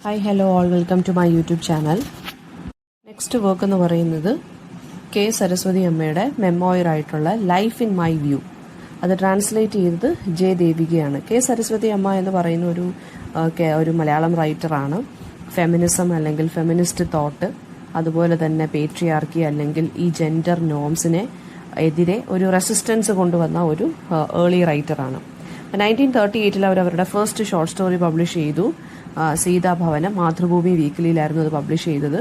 Hi hello all welcome to my YouTube channel. Next work എന്ന് പറയുന്നത് K Saraswati അമ്മയുടെ memoir ആയിട്ടുള്ള ലൈഫ് ഇൻ മൈ വ്യൂ. അത് translate ചെയ്തത് ജെ ദേവികയാണ്. കെ സരസ്വതി അമ്മ എന്ന് പറയുന്ന ഒരു മലയാളം റൈറ്ററാണ്. ഫെമിനിസം അല്ലെങ്കിൽ ഫെമിനിസ്റ്റ് തോട്ട്, അതുപോലെ തന്നെ പേട്രിയാർക്കി അല്ലെങ്കിൽ ഈ ജെൻഡർ നോംസിനെ എതിരെ ഒരു റെസിസ്റ്റൻസ് കൊണ്ടുവന്ന ഒരു ഏർലി റൈറ്ററാണ്. 1938 അവർ അവരുടെ ഫസ്റ്റ് ഷോർട്ട് സ്റ്റോറി പബ്ലിഷ് ചെയ്തു. സീതാഭവനം മാതൃഭൂമി വീക്കിലിയിലായിരുന്നു അത് പബ്ലിഷ് ചെയ്തത്.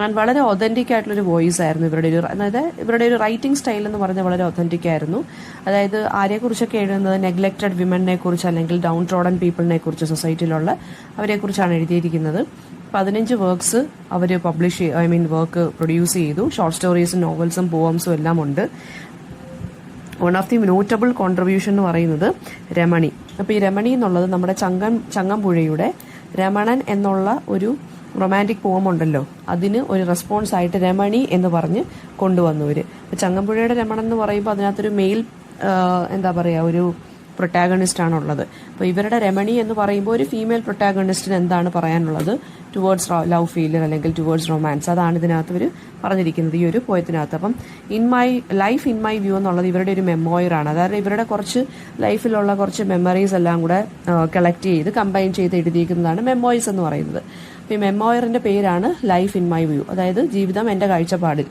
ആൻഡ് വളരെ ഒതന്റിക് ആയിട്ടുള്ളൊരു വോയിസ് ആയിരുന്നു ഇവരുടെ ഒരു റൈറ്റിംഗ് സ്റ്റൈൽ എന്ന് പറഞ്ഞാൽ വളരെ ഒതന്റിക് ആയിരുന്നു. അതായത് ആരെക്കുറിച്ചൊക്കെ എഴുതുന്നത് നെഗ്ലക്റ്റഡ് വിമനെ കുറിച്ച് അല്ലെങ്കിൽ ഡൗൺ ട്രോഡൻ പീപ്പിളിനെ കുറിച്ച്, സൊസൈറ്റിയിലുള്ള അവരെക്കുറിച്ചാണ് എഴുതിയിരിക്കുന്നത്. 15 വർക്ക്സ് അവർ വർക്ക് പ്രൊഡ്യൂസ് ചെയ്തു. ഷോർട്ട് സ്റ്റോറീസും നോവൽസും പോവംസും എല്ലാം ഉണ്ട്. One of the notable contribution എന്ന് പറയുന്നത് രമണി. അപ്പോൾ ഈ രമണി എന്നുള്ളത് നമ്മുടെ ചങ്ങമ്പുഴയുടെ രമണൻ എന്നുള്ള ഒരു റൊമാൻറ്റിക് പോം ഉണ്ടല്ലോ, അതിന് ഒരു റെസ്പോൺസ് ആയിട്ട് രമണി എന്ന് പറഞ്ഞ് കൊണ്ടുവന്നു ഇവർ. അപ്പോൾ ചങ്ങമ്പുഴയുടെ രമണൻ എന്ന് പറയുമ്പോൾ അതിനകത്തൊരു മെയിൽ ഒരു പ്രൊട്ടാഗണിസ്റ്റ് ആണുള്ളത്. അപ്പോൾ ഇവരുടെ രമണി എന്ന് പറയുമ്പോൾ ഒരു ഫീമെയിൽ പ്രൊട്ടാഗണിസ്റ്റിന് എന്താണ് പറയാനുള്ളത് ടുവേർഡ്സ് ലവ് ഫെയിലിയർ അല്ലെങ്കിൽ ടുവേർഡ്സ് റൊമാൻസ്, അതാണ് ഇതിനകത്ത് ഇവർ പറഞ്ഞിരിക്കുന്നത് ഈ ഒരു പോയത്തിനകത്ത്. അപ്പം ലൈഫ് ഇൻ മൈ വ്യൂ എന്നുള്ളത് ഇവരുടെ ഒരു മെമ്മോയറാണ്. അതായത് ഇവരുടെ കുറച്ച് ലൈഫിലുള്ള കുറച്ച് മെമ്മറീസ് എല്ലാം കൂടെ കളക്ട് ചെയ്ത് കമ്പൈൻ ചെയ്ത് എഴുതിയിരിക്കുന്നതാണ് മെമ്മോയിസ് എന്ന് പറയുന്നത്. അപ്പോൾ ഈ മെമ്മോയറിന്റെ പേരാണ് ലൈഫ് ഇൻ മൈ വ്യൂ, അതായത് ജീവിതം എൻ്റെ കാഴ്ചപ്പാടിൽ.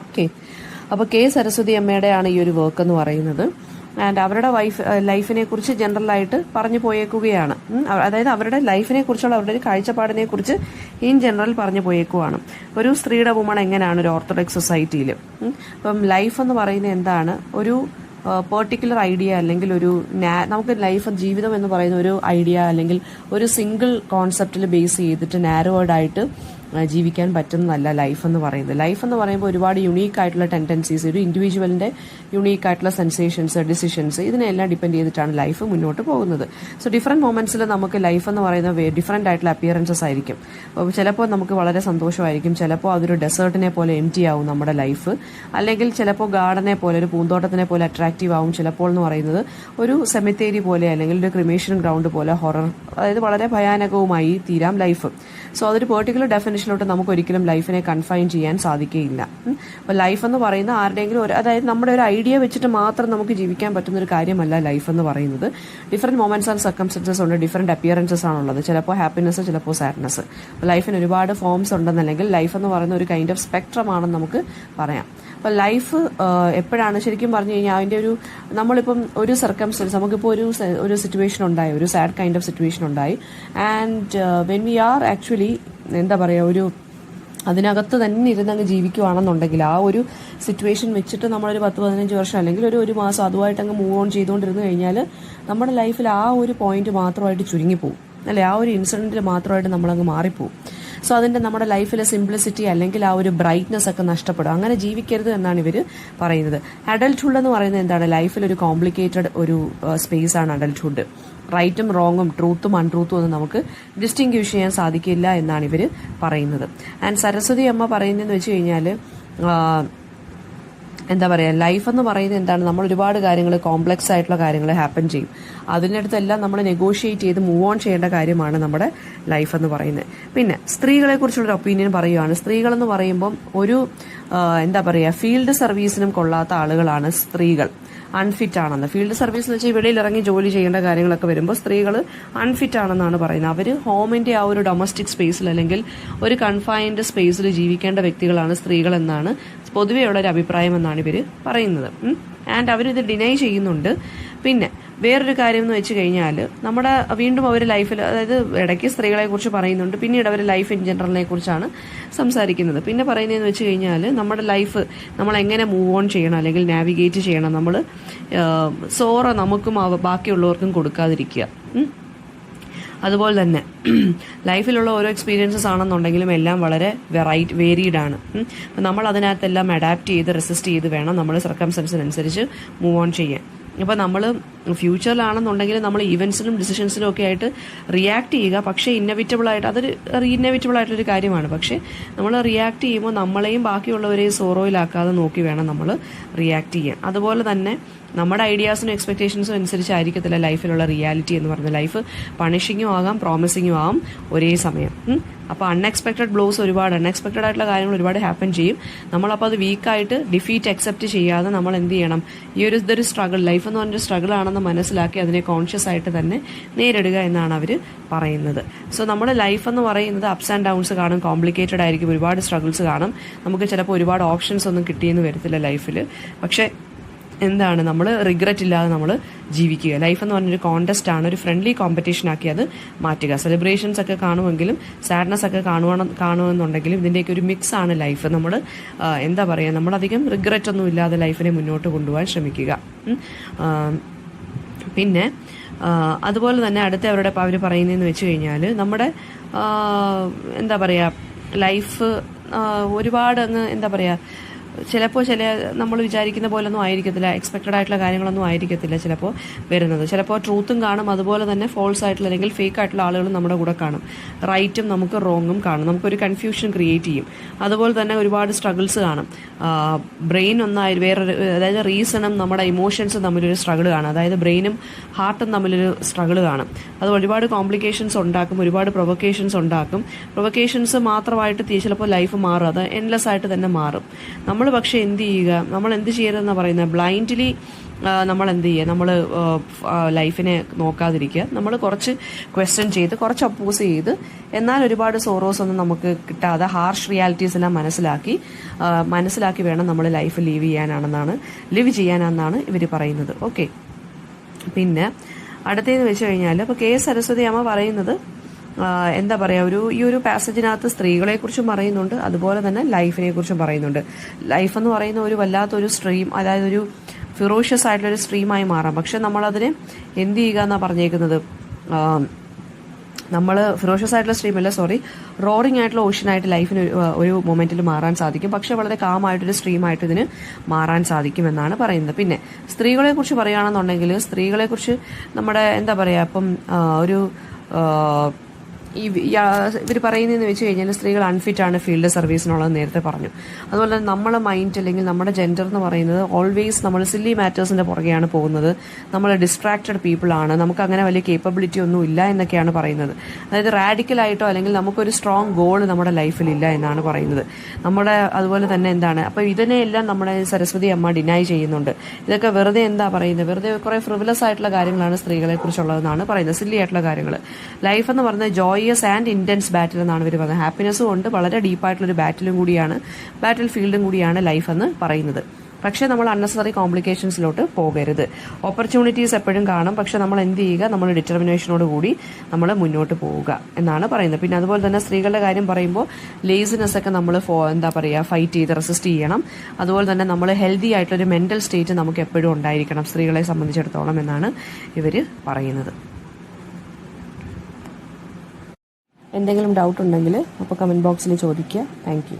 ഓക്കെ, അപ്പോൾ കെ സരസ്വതി അമ്മയുടെ ആണ് ഈ ഒരു വർക്ക് എന്ന് പറയുന്നത്. ആൻഡ് അവരുടെ ലൈഫിനെ കുറിച്ച് ജനറലായിട്ട് പറഞ്ഞു പോയേക്കുകയാണ്. അതായത് അവരുടെ ലൈഫിനെ കുറിച്ചുള്ള അവരുടെ ഒരു കാഴ്ചപ്പാടിനെ കുറിച്ച് ഇൻ ജനറൽ പറഞ്ഞു പോയേക്കുവാണ്. ഒരു സ്ത്രീയുടെ വുമൺ എങ്ങനെയാണ് ഒരു ഓർത്തഡോക്സ് സൊസൈറ്റിയിൽ. അപ്പം ലൈഫ് എന്ന് പറയുന്നത് എന്താണ്, ഒരു പെർട്ടിക്കുലർ ഐഡിയ അല്ലെങ്കിൽ നമുക്ക് ജീവിതം എന്ന് പറയുന്ന ഒരു ഐഡിയ അല്ലെങ്കിൽ ഒരു സിംഗിൾ കോൺസെപ്റ്റിൽ ബേസ് ചെയ്തിട്ട് നാരോഡായിട്ട് ജീവിക്കാൻ പറ്റുന്നതല്ല ലൈഫ് എന്ന് പറയുന്നത്. ലൈഫ് എന്ന് പറയുമ്പോൾ ഒരുപാട് യുണീക്ക് ആയിട്ടുള്ള ടെൻഡൻസീസ്, ഒരു ഇൻഡിവിജ്വലിന്റെ യുണീക്ക് ആയിട്ടുള്ള സെൻസേഷൻസ്, ഡിസിഷൻസ്, ഇതിനെല്ലാം ഡിപ്പെൻഡ് ചെയ്തിട്ടാണ് ലൈഫ് മുന്നോട്ട് പോകുന്നത്. സോ ഡിഫറെന്റ് മൊമെന്റ്സിൽ നമുക്ക് ലൈഫ് എന്ന് പറയുന്ന ഡിഫറെന്റ് ആയിട്ടുള്ള അപ്പിയറൻസസ് ആയിരിക്കും. അപ്പോൾ ചിലപ്പോൾ നമുക്ക് വളരെ സന്തോഷമായിരിക്കും, ചിലപ്പോൾ അതൊരു ഡെസേർട്ടിനെ പോലെ എംറ്റി ആവും നമ്മുടെ ലൈഫ്, അല്ലെങ്കിൽ ചിലപ്പോൾ ഗാർഡനെ പോലെ ഒരു പൂന്തോട്ടത്തിനെ പോലെ അട്രാക്റ്റീവ് ആവും. ചിലപ്പോൾ എന്ന് പറയുന്നത് ഒരു സെമിത്തേരി പോലെ അല്ലെങ്കിൽ ഒരു ക്രിമേഷൻ ഗ്രൗണ്ട് പോലെ ഹൊറർ, അതായത് വളരെ ഭയാനകവുമായി തീരാം ലൈഫ്. സോ അതൊരു പെർട്ടിക്കുലർ ഡെഫിനിഷനിലോട്ട് നമുക്ക് ഒരിക്കലും ലൈഫിനെ കൺഫൈൻ ചെയ്യാൻ സാധിക്കുകയില്ല. അപ്പോൾ ലൈഫ് എന്ന് പറയുന്ന ആരുടെയെങ്കിലും അതായത് നമ്മുടെ ഒരു ഐഡിയ വെച്ചിട്ട് മാത്രം നമുക്ക് ജീവിക്കാൻ പറ്റുന്ന ഒരു കാര്യമല്ല ലൈഫ് എന്ന് പറയുന്നത്. ഡിഫറെന്റ് മൊമെന്റ്സ് ആൻഡ് സർക്കംസ്റ്റൻസസ് ഉണ്ട്, ഡിഫറെന്റ് അപ്പിയറൻസസ് ആണുള്ളത്. ചിലപ്പോൾ ഹാപ്പിനെസ്, ചിലപ്പോൾ സാഡ്നെസ്. അപ്പോൾ ലൈഫിന് ഒരുപാട് ഫോംസ് ഉണ്ടെന്നല്ലെങ്കിൽ ലൈഫ് എന്ന് പറയുന്ന ഒരു കൈൻഡ് ഓഫ് സ്പെക്ട്രം ആണെന്ന് നമുക്ക് പറയാം. അപ്പോൾ ലൈഫ് എപ്പോഴാണ് ശരിക്കും പറഞ്ഞു കഴിഞ്ഞാൽ അതിൻ്റെ നമ്മളിപ്പം ഒരു സർക്കംസ്റ്റൻസ്, നമുക്കിപ്പോൾ ഒരു സിറ്റുവേഷൻ ഉണ്ടായി, ഒരു സാഡ് കൈൻഡ് ഓഫ് സിറ്റുവേഷൻ ഉണ്ടായി. And when we are actually അതിനകത്ത് തന്നെ ഇരുന്നങ്ങ് ജീവിക്കുവാണെന്നുണ്ടെങ്കിൽ ആ ഒരു സിറ്റുവേഷൻ വെച്ചിട്ട് നമ്മളൊരു 10-15 വർഷം അല്ലെങ്കിൽ ഒരു മാസം അതുമായിട്ട് അങ്ങ് മൂവ് ഓൺ ചെയ്തുകൊണ്ടിരുന്നു കഴിഞ്ഞാൽ നമ്മുടെ ലൈഫിൽ ആ ഒരു പോയിന്റ് മാത്രമായിട്ട് ചുരുങ്ങിപ്പോവും, അല്ലെ, ആ ഒരു ഇൻസിഡന്റിൽ മാത്രമായിട്ട് നമ്മളങ്ങ് മാറിപ്പോവും. സോ അതിന്റെ നമ്മുടെ ലൈഫിലെ സിംപ്ലിസിറ്റി അല്ലെങ്കിൽ ആ ഒരു ബ്രൈറ്റ്നെസ് ഒക്കെ നഷ്ടപ്പെടും. അങ്ങനെ ജീവിക്കരുത് എന്നാണ് ഇവർ പറയുന്നത്. അഡൽട്ട്ഹുഡ് എന്ന് പറയുന്നത് എന്താണ്, ലൈഫിൽ ഒരു കോംപ്ലിക്കേറ്റഡ് ഒരു സ്പേസ് ആണ് അഡൽട്ട്ഹുഡ്. റൈറ്റും റോങ്ങും ട്രൂത്തും അൺട്രൂത്തും ഒന്നും നമുക്ക് ഡിസ്റ്റിങ്ക്വിഷ് ചെയ്യാൻ സാധിക്കില്ല എന്നാണ് ഇവർ പറയുന്നത്. ആൻഡ് സരസ്വതി അമ്മ പറയുന്നതെന്ന് വെച്ച് കഴിഞ്ഞാൽ ലൈഫ് എന്ന് പറയുന്നത് എന്താണ്, നമ്മൾ ഒരുപാട് കാര്യങ്ങൾ, കോംപ്ലക്സ് ആയിട്ടുള്ള കാര്യങ്ങൾ ഹാപ്പൻ ചെയ്യും. അതിനടുത്തെല്ലാം നമ്മൾ നെഗോഷിയേറ്റ് ചെയ്ത് മൂവ് ഓൺ ചെയ്യേണ്ട കാര്യമാണ് നമ്മുടെ ലൈഫ് എന്ന് പറയുന്നത്. പിന്നെ സ്ത്രീകളെ കുറിച്ചുള്ളൊരു ഒപ്പീനിയൻ പറയുകയാണ്. സ്ത്രീകളെന്ന് പറയുമ്പം ഫീൽഡ് സർവീസിനും കൊള്ളാത്ത ആളുകളാണ് സ്ത്രീകൾ, അൺഫിറ്റ് ആണെന്ന്. ഫീൽഡ് സർവീസ് എന്ന് വെച്ചാൽ വെളിയിൽ ഇറങ്ങി ജോലി ചെയ്യേണ്ട കാര്യങ്ങളൊക്കെ വരുമ്പോൾ സ്ത്രീകൾ അൺഫിറ്റ് ആണെന്നാണ് പറയുന്നത്. അവർ ഹോമിന്റെ ആ ഒരു ഡൊമസ്റ്റിക് സ്പേസിൽ അല്ലെങ്കിൽ ഒരു കൺഫൈൻഡ് സ്പേസിൽ ജീവിക്കേണ്ട വ്യക്തികളാണ് സ്ത്രീകൾ എന്നാണ് പൊതുവെയുള്ള ഒരു അഭിപ്രായം എന്നാണ് ഇവർ പറയുന്നത്. ആൻഡ് അവരിത് ഡിനൈ ചെയ്യുന്നുണ്ട്. പിന്നെ വേറൊരു കാര്യം എന്ന് വെച്ച് കഴിഞ്ഞാൽ വീണ്ടും അവർ ലൈഫിൽ, അതായത് ഇടയ്ക്ക് സ്ത്രീകളെ കുറിച്ച് പറയുന്നുണ്ട്, പിന്നീട് അവർ ലൈഫ് ഇൻ ജനറലിനെ കുറിച്ചാണ് സംസാരിക്കുന്നത്. പിന്നെ പറയുന്നതെന്ന് വെച്ച് കഴിഞ്ഞാൽ നമ്മുടെ ലൈഫ് നമ്മൾ എങ്ങനെ മൂവ് ഓൺ ചെയ്യണം അല്ലെങ്കിൽ നാവിഗേറ്റ് ചെയ്യണം, നമ്മൾ സോറ നമുക്കും ബാക്കിയുള്ളവർക്കും കൊടുക്കാതിരിക്കുക. അതുപോലെ തന്നെ ലൈഫിലുള്ള ഓരോ എക്സ്പീരിയൻസസ് ആണെന്നുണ്ടെങ്കിലും എല്ലാം വളരെ വേരീഡ് ആണ്. അപ്പം നമ്മൾ അതിനകത്തെല്ലാം അഡാപ്റ്റ് ചെയ്ത് റെസിസ്റ്റ് ചെയ്ത് വേണം നമ്മൾ സർക്കംസ്റ്റൻസിനനുസരിച്ച് മൂവ് ഓൺ ചെയ്യാൻ. അപ്പോൾ നമ്മൾ ഫ്യൂച്ചറിലാണെന്നുണ്ടെങ്കിൽ നമ്മൾ ഈവൻസിലും ഡിസിഷൻസിലും ഒക്കെ ആയിട്ട് റിയാക്ട് ചെയ്യുക. പക്ഷേ ഇന്നവിറ്റബിളായിട്ട് അതൊരു ഇന്നവിറ്റബിളായിട്ടൊരു കാര്യമാണ്. പക്ഷേ നമ്മൾ റിയാക്ട് ചെയ്യുമ്പോൾ നമ്മളെയും ബാക്കിയുള്ളവരെയും സോറോയിലാക്കാതെ നോക്കി വേണം നമ്മൾ റിയാക്ട് ചെയ്യാൻ. അതുപോലെ തന്നെ നമ്മുടെ ഐഡിയാസിനും എക്സ്പെക്ടേഷൻസും അനുസരിച്ചായിരിക്കത്തില്ല ലൈഫിലുള്ള റിയാലിറ്റി എന്ന് പറയുന്നത്. ലൈഫ് പണിഷിങ്ങും ആകാം, പ്രോമിസിങ്ങും ആകാം ഒരേ സമയം. അപ്പോൾ അൺഎക്സ്പെക്റ്റഡ് ബ്ലോസ് അൺഎക്സ്പെക്റ്റഡ് ആയിട്ടുള്ള കാര്യങ്ങൾ ഒരുപാട് ഹാപ്പൻ ചെയ്യും. നമ്മളപ്പോൾ അത് വീക്കായിട്ട് ഡിഫീറ്റ് അക്സെപ്റ്റ് ചെയ്യാതെ നമ്മൾ എന്ത് ചെയ്യണം, ഇതൊരു സ്ട്രഗിൾ, ലൈഫ് എന്ന് പറഞ്ഞൊരു സ്ട്രഗിൾ ആണെന്ന് മനസ്സിലാക്കി അതിനെ കോൺഷ്യസ് ആയിട്ട് തന്നെ നേരിടുക എന്നാണ് അവർ പറയുന്നത്. സോ നമ്മുടെ ലൈഫ് എന്ന് പറയുന്നത് അപ്സ് ആൻഡ് ഡൗൺസ് കാണും, കോംപ്ലിക്കേറ്റഡ് ആയിരിക്കും, ഒരുപാട് സ്ട്രഗിൾസ് കാണും. നമുക്ക് ചിലപ്പോൾ ഒരുപാട് ഓപ്ഷൻസ് ഒന്നും കിട്ടിയെന്ന് വരത്തില്ല ലൈഫിൽ. പക്ഷേ എന്താണ്, നമ്മൾ റിഗ്രറ്റ് ഇല്ലാതെ നമ്മൾ ജീവിക്കുക. ലൈഫ് എന്ന് പറഞ്ഞൊരു കോൺടെസ്റ്റ് ആണ്, ഒരു ഫ്രണ്ട്ലി കോമ്പറ്റീഷൻ ആക്കി അത് മാറ്റുക. സെലിബ്രേഷൻസ് ഒക്കെ കാണുമെങ്കിലും സാഡ്നെസ് ഒക്കെ കാണുമെന്നുണ്ടെങ്കിലും ഇതിൻ്റെയൊക്കെ ഒരു മിക്സ് ആണ് ലൈഫ്. നമ്മൾ എന്താ പറയുക, നമ്മളധികം റിഗ്രറ്റ് ഒന്നും ഇല്ലാതെ ലൈഫിനെ മുന്നോട്ട് കൊണ്ടുപോകാൻ ശ്രമിക്കുക. പിന്നെ അതുപോലെ തന്നെ അടുത്ത അവരുടെ അവർ പറയുന്നതെന്ന് വെച്ച് കഴിഞ്ഞാൽ നമ്മുടെ എന്താ പറയുക, ലൈഫ് ഒരുപാട് അങ്ങ് എന്താ പറയുക, ചിലപ്പോൾ നമ്മൾ വിചാരിക്കുന്ന പോലൊന്നും ആയിരിക്കത്തില്ല, എക്സ്പെക്റ്റഡ് ആയിട്ടുള്ള കാര്യങ്ങളൊന്നും ആയിരിക്കത്തില്ല ചിലപ്പോൾ വരുന്നത്. ചിലപ്പോൾ ട്രൂത്തും കാണും, അതുപോലെ തന്നെ ഫോൾസ് ആയിട്ടുള്ള അല്ലെങ്കിൽ ഫേക്ക് ആയിട്ടുള്ള ആളുകളും നമ്മുടെ കൂടെ കാണും. റൈറ്റും നമുക്ക് റോങ്ങും കാണും, നമുക്കൊരു കൺഫ്യൂഷൻ ക്രിയേറ്റ് ചെയ്യും. അതുപോലെ തന്നെ ഒരുപാട് സ്ട്രഗിൾസ് കാണും. ബ്രെയിൻ ഒന്നായി വേറൊരു, അതായത് റീസണും നമ്മുടെ ഇമോഷൻസും തമ്മിലൊരു സ്ട്രഗിൾ കാണും. അതായത് ബ്രെയിനും ഹാർട്ടും തമ്മിലൊരു സ്ട്രഗിൾ കാണും. അത് ഒരുപാട് കോംപ്ലിക്കേഷൻസ് ഉണ്ടാക്കും, ഒരുപാട് പ്രൊവക്കേഷൻസ് ഉണ്ടാക്കും. പ്രൊവക്കേഷൻസ് മാത്രമായിട്ട് ചിലപ്പോൾ ലൈഫ് മാറും, അത് എൻലെസ് ആയിട്ട് തന്നെ മാറും. നമ്മൾ പക്ഷെ എന്ത് ചെയ്യുക, നമ്മൾ എന്ത് ചെയ്യരുതെന്ന് പറയുന്നത്, ബ്ലൈൻഡ്ലി നമ്മൾ എന്ത് ചെയ്യുക, നമ്മൾ ലൈഫിനെ നോക്കാതിരിക്കുക. നമ്മൾ കുറച്ച് ക്വസ്റ്റ്യൻ ചെയ്ത്, കുറച്ച് അപ്പോസ് ചെയ്ത്, എന്നാൽ ഒരുപാട് സോറോസ് ഒന്നും നമുക്ക് കിട്ടാതെ ഹാർഷ് റിയാലിറ്റീസ് എല്ലാം മനസ്സിലാക്കി വേണം നമ്മൾ ലൈഫ് ലിവ് ചെയ്യാനാണെന്നാണ് ഇവർ പറയുന്നത്. ഓക്കെ, പിന്നെ അടുത്തതെന്ന് വെച്ച് കഴിഞ്ഞാൽ ഇപ്പോൾ കെ സരസ്വതി അമ്മ പറയുന്നത് എന്താ പറയുക, ഈ ഒരു പാസേജിനകത്ത് സ്ത്രീകളെക്കുറിച്ചും പറയുന്നുണ്ട്, അതുപോലെ തന്നെ ലൈഫിനെ കുറിച്ചും പറയുന്നുണ്ട്. ലൈഫ് എന്ന് പറയുന്ന ഒരു വല്ലാത്തൊരു സ്ട്രീം, അതായത് ഒരു ഫിറോഷ്യസ് ആയിട്ടുള്ളൊരു സ്ട്രീമായി മാറാം. പക്ഷെ നമ്മളതിനെ എന്ത് ചെയ്യുക എന്നാണ് പറഞ്ഞേക്കുന്നത്, നമ്മൾ ഫിറോഷ്യസ് ആയിട്ടുള്ള സ്ട്രീമല്ല, റോറിംഗ് ആയിട്ടുള്ള ഓഷ്യനായിട്ട് ലൈഫിന് ഒരു മൊമെന്റിൽ മാറാൻ സാധിക്കും. പക്ഷെ വളരെ കാമായിട്ടൊരു സ്ട്രീമായിട്ട് ഇതിന് മാറാൻ സാധിക്കും എന്നാണ് പറയുന്നത്. പിന്നെ സ്ത്രീകളെക്കുറിച്ച് പറയുകയാണെന്നുണ്ടെങ്കിൽ സ്ത്രീകളെക്കുറിച്ച് നമ്മുടെ എന്താ പറയുക, ഇപ്പം ഒരു ഇവർ പറയുന്നതെന്ന് വെച്ച് കഴിഞ്ഞാൽ സ്ത്രീകൾ അൺഫിറ്റാണ് ഫീൽഡ് സർവീസിനുള്ളത് നേരത്തെ പറഞ്ഞു. അതുപോലെ തന്നെ നമ്മളെ മൈൻഡ് അല്ലെങ്കിൽ നമ്മുടെ ജെൻഡർ എന്ന് പറയുന്നത് ഓൾവേസ് നമ്മൾ സില്ലി മാറ്റേഴ്സിന്റെ പുറകെയാണ് പോകുന്നത്, നമ്മൾ ഡിസ്ട്രാക്റ്റഡ് പീപ്പിൾ ആണ്, നമുക്ക് അങ്ങനെ വലിയ കേപ്പബിലിറ്റി ഒന്നും ഇല്ല എന്നൊക്കെയാണ് പറയുന്നത്. അതായത് റാഡിക്കലായിട്ടോ അല്ലെങ്കിൽ നമുക്കൊരു സ്ട്രോങ് ഗോൾ നമ്മുടെ ലൈഫിലില്ല എന്നാണ് പറയുന്നത്. അതുപോലെ തന്നെ എന്താണ്, അപ്പോൾ ഇതിനെയെല്ലാം നമ്മുടെ സരസ്വതി അമ്മ ഡിനൈ ചെയ്യുന്നുണ്ട്. ഇതൊക്കെ വെറുതെ എന്താ പറയുന്നത്, വെറുതെ കുറെ ഫ്രിവിലസ് ആയിട്ടുള്ള കാര്യങ്ങളാണ് സ്ത്രീകളെ കുറിച്ചുള്ളതെന്നാണ് പറയുന്നത്, സില്ലി ആയിട്ടുള്ള കാര്യങ്ങൾ. ലൈഫ് എന്ന് പറയുന്നത് ജോയ് ആൻഡ് ഇന്റൻസ് ബാറ്റിൽ എന്നാണ് ഇവർ പറയുന്നത്. ഹാപ്പിനെസ്സും ഉണ്ട്, വളരെ ഡീപ്പായിട്ടുള്ളൊരു ബാറ്റിൽ ഫീൽഡും കൂടിയാണ് ലൈഫ് എന്ന് പറയുന്നത്. പക്ഷേ നമ്മൾ അൺനെസറി കോംപ്ലിക്കേഷൻസിലോട്ട് പോകരുത്. ഓപ്പർച്യൂണിറ്റീസ് എപ്പോഴും കാണും, പക്ഷെ നമ്മൾ എന്ത് ചെയ്യുക, നമ്മൾ ഡിറ്റർമിനേഷനോട് കൂടി നമ്മൾ മുന്നോട്ട് പോവുക എന്നാണ് പറയുന്നത്. പിന്നെ അതുപോലെ തന്നെ സ്ത്രീകളുടെ കാര്യം പറയുമ്പോൾ ലേസിനെസ് ഒക്കെ നമ്മൾ എന്താ പറയുക, ഫൈറ്റ് ചെയ്ത് റെസിസ്റ്റ് ചെയ്യണം. അതുപോലെ തന്നെ നമ്മൾ ഹെൽത്തി ആയിട്ടുള്ളൊരു മെന്റൽ സ്റ്റേറ്റ് നമുക്ക് എപ്പോഴും ഉണ്ടായിരിക്കണം സ്ത്രീകളെ സംബന്ധിച്ചിടത്തോളം എന്നാണ് ഇവർ പറയുന്നത്. എന്തെങ്കിലും ഡൗട്ട് ഉണ്ടെങ്കിൽ അപ്പോൾ കമൻറ്റ് ബോക്സിൽ ചോദിക്കുക. Thank you.